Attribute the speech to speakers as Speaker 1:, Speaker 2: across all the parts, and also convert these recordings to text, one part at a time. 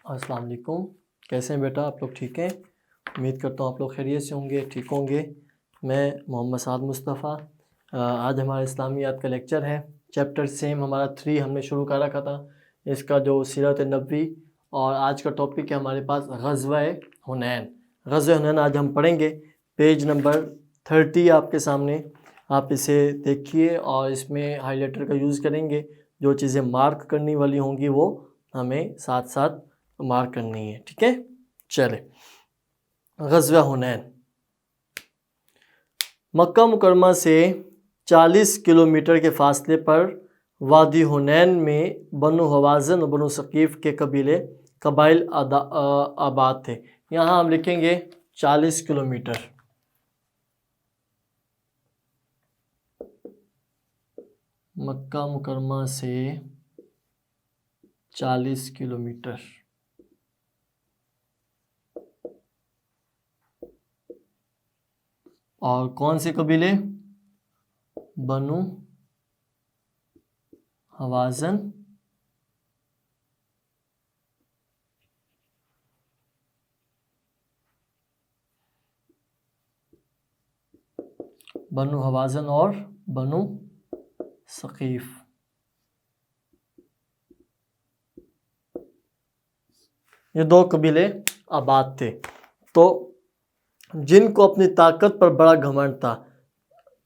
Speaker 1: السلام علیکم، کیسے ہیں بیٹا؟ آپ لوگ ٹھیک ہیں؟ امید کرتا ہوں آپ لوگ خیریت سے ہوں گے، ٹھیک ہوں گے۔ میں محمد سعد مصطفیٰ۔ آج ہمارا اسلامیات کا لیکچر ہے، چیپٹر سیم ہمارا 3 ہم نے شروع کر رکھا تھا اس کا، جو سیرت نبوی، اور آج کا ٹاپک ہے ہمارے پاس غزوہ حنین۔ غزوہ حنین آج ہم پڑھیں گے، پیج نمبر 30 آپ کے سامنے، آپ اسے دیکھیے اور اس میں ہائی لائٹر کا یوز کریں گے۔ جو چیزیں مارک کرنے والی ہوں گی وہ ہمیں ساتھ ساتھ مارک کرنی ہے، ٹھیک ہے؟ چلے، غزوہ حنین مکہ مکرمہ سے 40 کلومیٹر کے فاصلے پر وادی حنین میں بنو حوازن اور بنو ثقیف کے قبائل آباد تھے۔ یہاں ہم لکھیں گے 40 کلومیٹر۔ مکہ مکرمہ سے 40 کلومیٹر۔ اور کون سے قبیلے؟ بنو حوازن اور بنو ثقیف۔ یہ 2 قبیلے آباد تھے، تو جن کو اپنی طاقت پر بڑا گھمنڈ تھا۔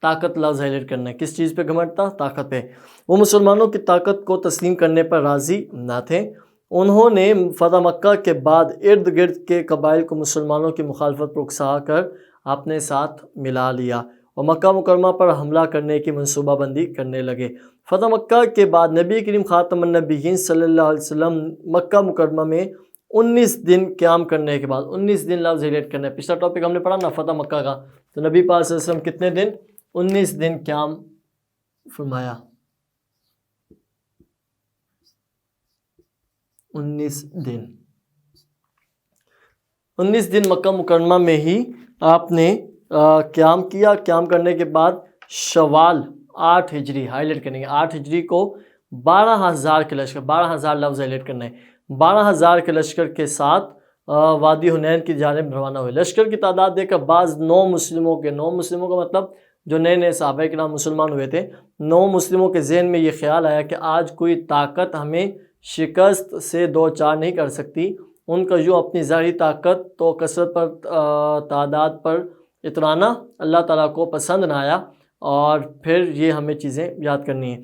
Speaker 1: طاقت لفظ ہائلائٹ کرنا ہے، کس چیز پہ گھمنڈ تھا؟ طاقت پہ۔ وہ مسلمانوں کی طاقت کو تسلیم کرنے پر راضی نہ تھے۔ انہوں نے فتح مکہ کے بعد ارد گرد کے قبائل کو مسلمانوں کی مخالفت پر اکسا کر اپنے ساتھ ملا لیا اور مکہ مکرمہ پر حملہ کرنے کی منصوبہ بندی کرنے لگے۔ فتح مکہ کے بعد نبی کریم خاتم النبیین صلی اللہ علیہ وسلم مکہ مکرمہ میں 19 دن قیام کرنے کے بعد، 19 دن لفظ ہائلائٹ کرنا ہے، پچھلا ٹاپک ہم نے پڑھا نا فتح مکہ کا، تو نبی پاک صلی اللہ علیہ وسلم کتنے دن؟ 19 دن قیام فرمایا۔ 19 دن مکہ مکرمہ میں ہی آپ نے قیام کیا۔ قیام کرنے کے بعد شوال 8 ہجری، ہائلائٹ کریں گے 8 ہجری کو 12,000 کے لشکر، 12,000 لفظ ہائلائٹ کرنا ہے، 12,000 کے لشکر کے ساتھ وادی حنین کی جانب روانہ ہوئے۔ لشکر کی تعداد دیکھ کر بعض نو مسلموں کا مطلب جو نئے صحابہ کرام مسلمان ہوئے تھے، 9 مسلموں کے ذہن میں یہ خیال آیا کہ آج کوئی طاقت ہمیں شکست سے دوچار نہیں کر سکتی۔ ان کا یوں اپنی ظاہری طاقت تو کثرت پر تعداد پر اترانا اللہ تعالیٰ کو پسند نہ آیا، اور پھر یہ ہمیں چیزیں یاد کرنی ہیں۔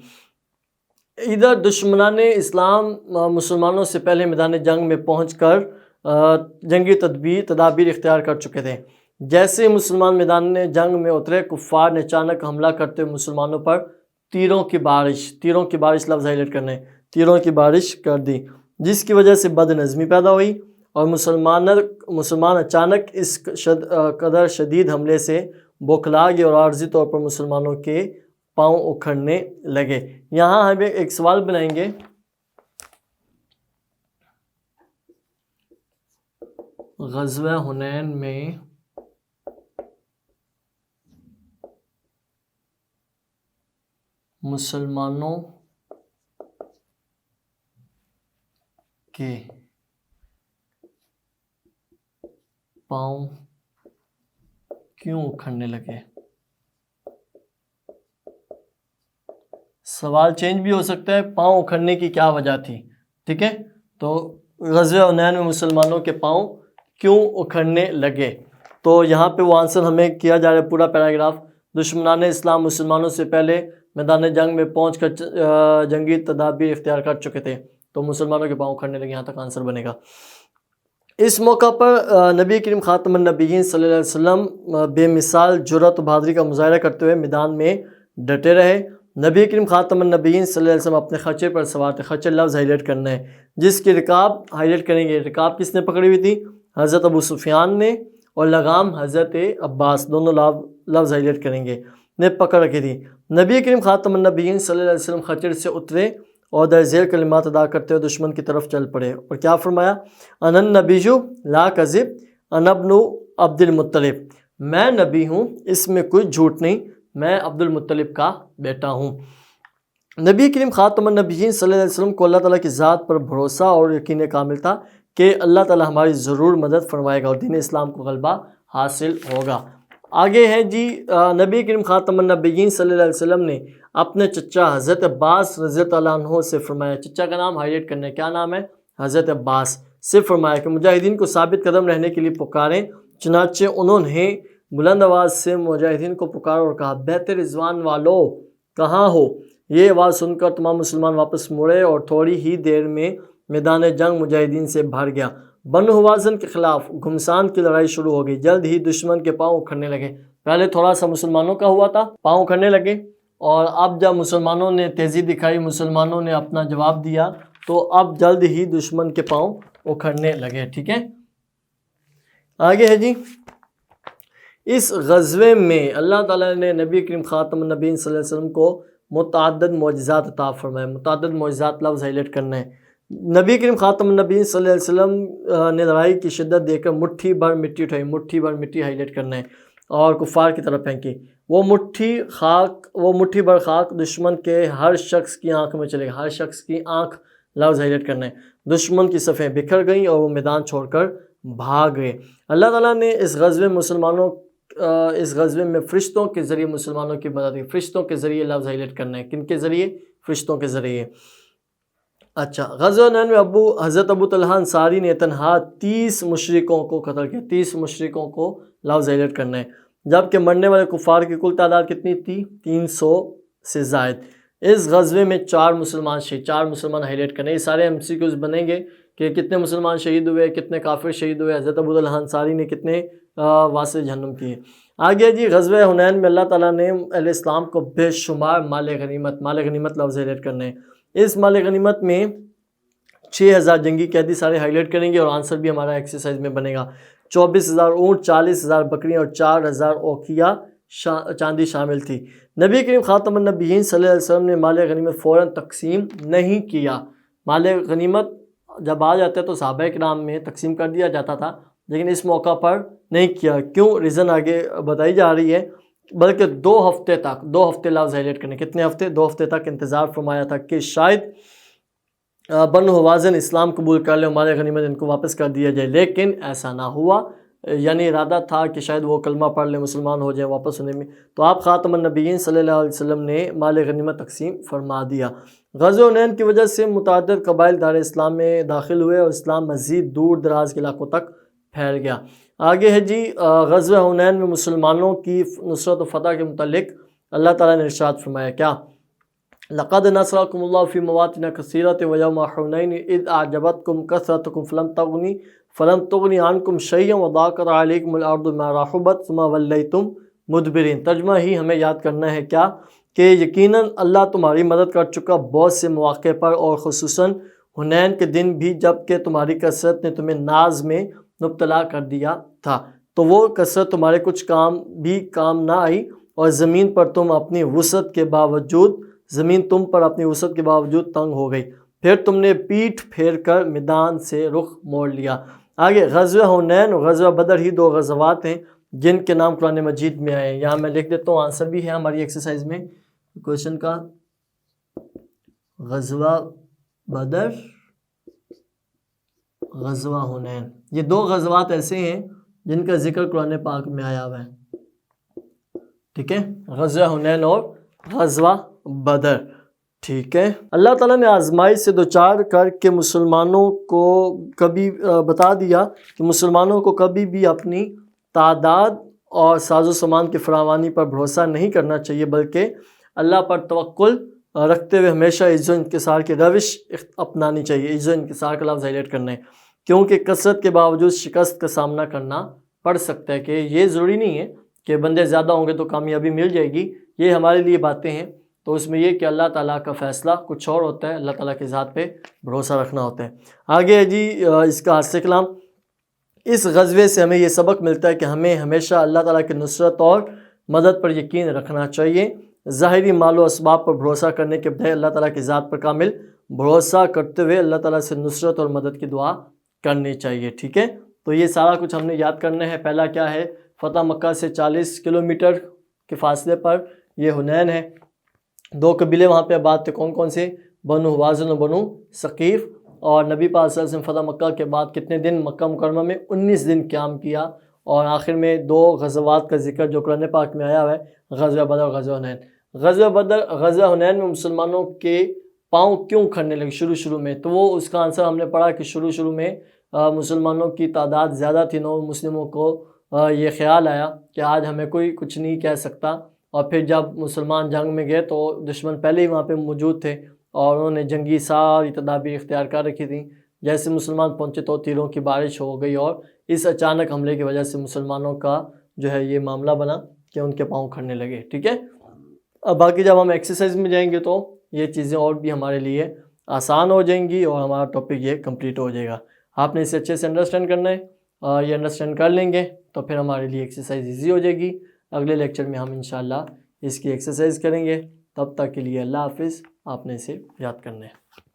Speaker 1: ادھر دشمنان اسلام مسلمانوں سے پہلے میدان جنگ میں پہنچ کر جنگی تدابیر اختیار کر چکے تھے۔ جیسے مسلمان میدان جنگ میں اترے، کفار نے اچانک حملہ کرتے ہوئے مسلمانوں پر تیروں کی بارش لفظ ہائلائٹ کرنے، تیروں کی بارش کر دی، جس کی وجہ سے بد نظمی پیدا ہوئی اور مسلمان اچانک اس قدر شدید حملے سے بوکھلا گئے اور عارضی طور پر مسلمانوں کے پاؤں اکھڑنے لگے۔ یہاں ہم ایک سوال بنائیں گے، غزوہ حنین میں مسلمانوں کے پاؤں کیوں اکھڑنے لگے؟ سوال چینج بھی ہو سکتا ہے، پاؤں اکھڑنے کی کیا وجہ تھی، ٹھیک ہے؟ تو غزوہ حنین میں مسلمانوں کے پاؤں کیوں اکھڑنے لگے، تو یہاں پہ وہ آنسر ہمیں کیا جا رہا ہے پورا پیراگراف۔ دشمنان اسلام مسلمانوں سے پہلے میدان جنگ میں پہنچ کر جنگی تدابیر اختیار کر چکے تھے، تو مسلمانوں کے پاؤں اکھڑنے لگے، یہاں تک آنسر بنے گا۔ اس موقع پر نبی کریم خاتم النبیین صلی اللہ علیہ وسلم بے مثال جرأت و بہادری کا مظاہرہ کرتے ہوئے میدان میں ڈٹے رہے۔ نبی کریم خاتم النبیین صلی اللہ علیہ وسلم اپنے خچر پر سوار تھے، خچر لفظ ہائلائٹ کرنا ہے، جس کی رکاب ہائلائٹ کریں گے۔ رکاب کس نے پکڑی ہوئی تھی؟ حضرت ابو سفیان نے، اور لگام حضرت عباس، دونوں لفظ ہائلائٹ کریں گے، نے پکڑ رکھی تھی۔ نبی کریم خاتم النبیین صلی اللہ علیہ وسلم خچر سے اترے اور درج ذیل کلمات ادا کرتے ہوئے دشمن کی طرف چل پڑے، اور کیا فرمایا؟ انا النبی لا کذب انا ابن عبد المطلب، میں نبی ہوں، اس میں کوئی جھوٹ نہیں، میں عبد المطلب کا بیٹا ہوں۔ نبی کریم خاتم النبیین صلی اللہ علیہ وسلم کو اللہ تعالیٰ کی ذات پر بھروسہ اور یقین کامل تھا کہ اللہ تعالیٰ ہماری ضرور مدد فرمائے گا اور دین اسلام کو غلبہ حاصل ہوگا۔ آگے ہے جی نبی کریم خاتم النبیین صلی اللہ علیہ وسلم نے اپنے چچا حضرت عباس رضی اللہ عنہ سے فرمایا، چچا کا نام ہائیلائٹ کرنا ہے، کیا نام ہے؟ حضرت عباس سے فرمایا کہ مجاہدین کو ثابت قدم رہنے کے لیے پکاریں۔ چنانچہ انہوں نے بلند آواز سے مجاہدین کو پکارا اور کہا، بیت رضوان والو کہاں ہو؟ یہ آواز سن کر تمام مسلمان واپس مڑے اور تھوڑی ہی دیر میں میدان جنگ مجاہدین سے بھر گیا۔ بنو حوازن کے خلاف گھمسان کی لڑائی شروع ہو گئی۔ جلد ہی دشمن کے پاؤں اکھڑنے لگے۔ پہلے تھوڑا سا مسلمانوں کا ہوا تھا، پاؤں اکھڑنے لگے، اور اب جب مسلمانوں نے تیزی دکھائی، مسلمانوں نے اپنا جواب دیا، تو اب جلد ہی دشمن کے پاؤں اکھڑنے لگے۔ ٹھیک ہے، آگے ہے جی، اس غزوے میں اللہ تعالیٰ نے نبی کریم خاتم النبیین صلی اللہ علیہ وسلم کو متعدد معجزات عطا فرمائے۔ متعدد معجزات لفظ ہائیلائٹ کرنا ہے۔ نبی کریم خاتم النبیین صلی اللہ علیہ وسلم نے لڑائی کی شدت دیکھ کر مٹھی بھر مٹی اٹھائی، مٹھی بھر مٹی ہائیلائٹ کرنا ہے، اور کفار کی طرف پھینکی۔ وہ مٹھی بھر خاک دشمن کے ہر شخص کی آنکھ میں چلے گا، ہر شخص کی آنکھ لفظ ہائیلائٹ کرنا ہے۔ دشمن کی صفیں بکھر گئیں اور وہ میدان چھوڑ کر بھاگ گئے۔ اللہ تعالیٰ نے اس غزوے میں فرشتوں کے ذریعے مسلمانوں کی مدد کی۔ فرشتوں کے ذریعے لفظ ہائیلائٹ کرنا ہے، کن کے ذریعے؟ فرشتوں کے ذریعے۔ اچھا، غزوہ حنین میں حضرت ابو طلحہ انصاری نے تنہا 30 مشرکوں کو قتل کیا۔ 30 مشرکوں کو لفظ ہائیلائٹ کرنا ہے، جبکہ مرنے والے کفار کی کل تعداد کتنی تھی؟ 300 سے زائد۔ اس غزوے میں 4 مسلمان شہید، 4 مسلمان ہائیلائٹ کرنے۔ یہ سارے MCQs بنیں گے کہ کتنے مسلمان شہید ہوئے، کتنے کافر شہید ہوئے، حضرت ابو طلحہ انصاری نے کتنے واسع جہنم کیے۔ آگے جی، غزوہ حنین میں اللہ تعالیٰ نے اہل اسلام کو بے شمار مال غنیمت لفظ ہائیلائٹ کرنے ہیں۔ اس مال غنیمت میں 6000 جنگی قیدی سارے ہائیلائٹ کریں گے، اور آنسر بھی ہمارا ایکسرسائز میں بنے گا۔ 24000 اونٹ، 40000 بکریاں اور 4000 اوقیہ چاندی شامل تھی۔ نبی کریم خاتم النبیین صلی اللہ علیہ وسلم نے مال غنیمت فوراً تقسیم نہیں کیا۔ مال غنیمت جب آ جاتا ہے تو صحابہ کرام میں تقسیم کر دیا جاتا تھا، لیکن اس موقع پر نہیں کیا۔ کیوں؟ ریزن آگے بتائی جا رہی ہے۔ بلکہ 2 ہفتے لفظ ہائیلائٹ کرنے۔ کتنے ہفتے؟ 2 ہفتے تک انتظار فرمایا تھا کہ شاید بنو حوازن اسلام قبول کر لیں، مال غنیمت ان کو واپس کر دیا جائے، لیکن ایسا نہ ہوا۔ یعنی ارادہ تھا کہ شاید وہ کلمہ پڑھ لیں، مسلمان ہو جائیں واپس ہونے میں، تو آپ خاتم النبیین صلی اللہ علیہ وسلم نے مال غنیمت تقسیم فرما دیا۔ غزوہ حنین کی وجہ سے متعدد قبائل دار اسلام میں داخل ہوئے اور اسلام مزید دور دراز کے علاقوں تک پھیل گیا۔ آگے ہے جی، غزوہ حنین میں مسلمانوں کی نصرت و فتح کے متعلق اللہ تعالیٰ نے ارشاد فرمایا، کیا؟ لَقَدْ نَصَرَكُمُ اللَّهُ فِي مَوَاطِنَ كَثِيرَةٍ وَيَوْمَ حُنَيْنٍ إِذْ أَعْجَبَتْكُمْ كَثْرَتُكُمْ فَلَمْ تُغْنِ عَنْكُمْ شَيْئًا وَضَاقَتْ عَلَيْكُمُ الْأَرْضُ بِمَا رَحُبَتْ ثُمَّ وَلَّيْتُمْ مُدْبِرِينَ۔ ترجمہ ہی ہمیں یاد کرنا ہے کیا؟ کہ یقیناً اللہ تمہاری مدد کر چکا بہت سے مواقع پر، اور خصوصاً حنین کے دن بھی، جب کہ تمہاری کثرت نے تمہیں ناز میں مبتلا کر دیا تھا، تو وہ کثرت تمہارے کچھ کام نہ آئی، اور زمین پر تم اپنی وسعت کے باوجود تنگ ہو گئی، پھر تم نے پیٹھ پھیر کر میدان سے رخ موڑ لیا۔ آگے غزوہ حنین اور غزوہ بدر ہی 2 غزوات ہیں جن کے نام قرآن مجید میں آئے ہیں۔ یہاں میں لکھ دیتا ہوں، آنسر بھی ہے ہماری ایکسرسائز میں کوشچن کا۔ غزوہ بدر، غزوہ حنین، یہ 2 غزوات ایسے ہیں جن کا ذکر قرآن پاک میں آیا ہوا ہے۔ ٹھیک ہے، غزوہ حنین اور غزوہ بدر۔ ٹھیک ہے، اللہ تعالیٰ نے آزمائش سے دوچار کر کے مسلمانوں کو کبھی بتا دیا کہ مسلمانوں کو کبھی بھی اپنی تعداد اور ساز و سامان کی فراوانی پر بھروسہ نہیں کرنا چاہیے، بلکہ اللہ پر توکل رکھتے ہوئے ہمیشہ عز و انکسار کی روش اپنانی چاہیے۔ عز و انکسار کا لفظ ہائیلائٹ کرنا ہے، کیونکہ کثرت کے باوجود شکست کا سامنا کرنا پڑ سکتا ہے۔ کہ یہ ضروری نہیں ہے کہ بندے زیادہ ہوں گے تو کامیابی مل جائے گی، یہ ہمارے لیے باتیں ہیں، تو اس میں یہ کہ اللہ تعالیٰ کا فیصلہ کچھ اور ہوتا ہے، اللہ تعالیٰ کی ذات پہ بھروسہ رکھنا ہوتا ہے۔ آگے ہے جی اس کا حاصل کلام۔ اس غزوے سے ہمیں یہ سبق ملتا ہے کہ ہمیں ہمیشہ اللہ تعالیٰ کی نصرت اور مدد پر یقین رکھنا چاہیے۔ ظاہری مال و اسباب پر بھروسہ کرنے کے بجائے اللہ تعالیٰ کی ذات پر کامل بھروسہ کرتے ہوئے اللہ تعالیٰ سے نصرت اور مدد کی دعا کرنی چاہیے۔ ٹھیک ہے، تو یہ سارا کچھ ہم نے یاد کرنا ہے۔ پہلا کیا ہے؟ فتح مکہ سے 40 کلومیٹر کے فاصلے پر یہ حنین ہے. 2 قبیلے وہاں پہ آباد تھے. کون کون سے؟ بنو حوازن و بنو ثقیف. اور نبی پاک صلی اللہ علیہ وسلم فتح مکہ کے بعد کتنے دن مکہ مکرمہ میں؟ 19 دن قیام کیا. اور آخر میں 2 غزوات کا ذکر جو قرآن پاک میں آیا ہوا ہے، غزوہ بدر اور غزوہ حنین. غزوہ بدر، غزوہ حنین میں مسلمانوں کے پاؤں کیوں کھڑنے لگے شروع میں؟ تو وہ اس کا آنسر ہم نے پڑھا کہ شروع میں مسلمانوں کی تعداد زیادہ تھی. نو مسلموں کو یہ خیال آیا کہ آج ہمیں کوئی کچھ نہیں کہہ سکتا. اور پھر جب مسلمان جنگ میں گئے تو دشمن پہلے ہی وہاں پہ موجود تھے اور انہوں نے جنگی ساری تدابیر اختیار کر رکھی تھیں. جیسے مسلمان پہنچے تو تیروں کی بارش ہو گئی اور اس اچانک حملے کی وجہ سے مسلمانوں کا جو ہے یہ معاملہ بنا کہ ان کے پاؤں کھڑنے لگے. ٹھیک ہے. اب باقی جب ہم ایکسرسائز میں جائیں گے تو یہ چیزیں اور بھی ہمارے لیے آسان ہو جائیں گی اور ہمارا ٹاپک یہ کمپلیٹ ہو جائے گا. آپ نے اسے اچھے سے انڈرسٹینڈ کرنا ہے اور یہ انڈرسٹینڈ کر لیں گے تو پھر ہمارے لیے ایکسرسائز ایزی ہو جائے گی. اگلے لیکچر میں ہم انشاءاللہ اس کی ایکسرسائز کریں گے. تب تک کے لیے اللہ حافظ. آپ نے اسے یاد کرنا ہے.